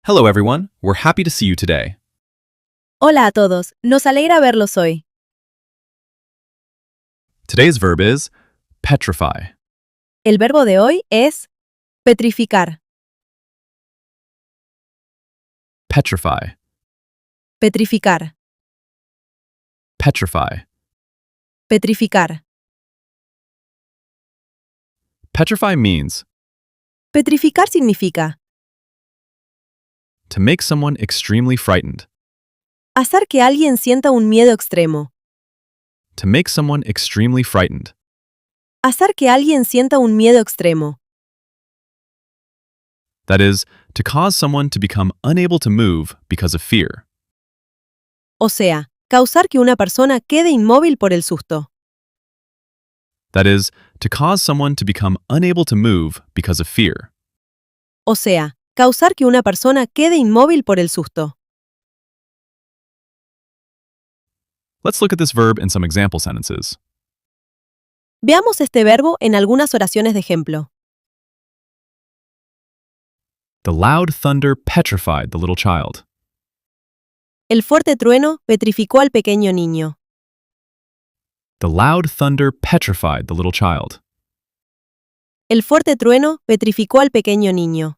Hello everyone, we're happy to see you today. Hola a todos, nos alegra verlos hoy. Today's verb is petrify. El verbo de hoy es petrificar, Petrify. petrificar, Petrify. petrificar. Petrify means Petrificar significa to make someone extremely frightened. hacer que alguien sienta un miedo extremo. To make someone extremely frightened. Hacer que alguien sienta un miedo extremo. That is, to cause someone to become unable to move because of fear. O sea, causar que una persona quede inmóvil por el susto. That is, to cause someone to become unable to move because of fear. O sea, causar que una persona quede inmóvil por el susto. Let's look at this verb in some example sentences. Veamos este verbo en algunas oraciones de ejemplo. The loud thunder petrified the little child. El fuerte trueno petrificó al pequeño niño. The loud thunder petrified the little child. El fuerte trueno petrificó al pequeño niño.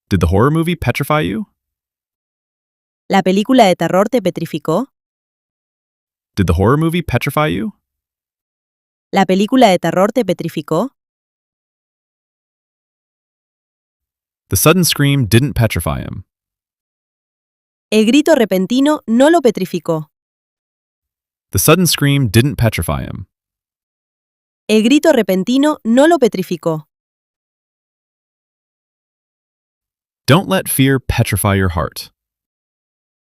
Did the horror movie petrify you? ¿La película de terror te petrificó? Did the horror movie petrify you? ¿La película de terror te petrificó? The sudden scream didn't petrify him. El grito repentino no lo petrificó. The sudden scream didn't petrify him. El grito repentino no lo petrificó. Don't let fear petrify your heart.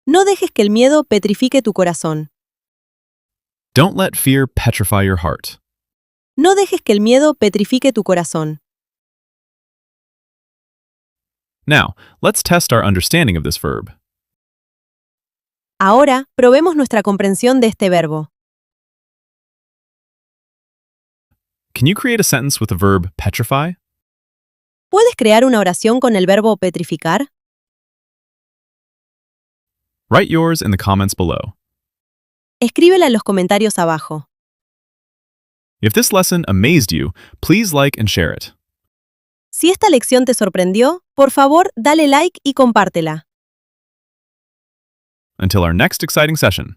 No dejes que el miedo petrifique tu corazón. Don't let fear petrify your heart. No dejes que el miedo petrifique tu corazón. Now, let's test our understanding of this verb. Ahora, probemos nuestra comprensión de este verbo. Can you create a sentence with the verb petrify? ¿Puedes crear una oración con el verbo petrificar? Write yours in the comments below. Escríbela en los comentarios abajo. If this lesson amazed you, please like and share it. Si esta lección te sorprendió, por favor, dale like y compártela. Until our next exciting session.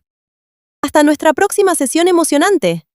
Hasta nuestra próxima sesión emocionante.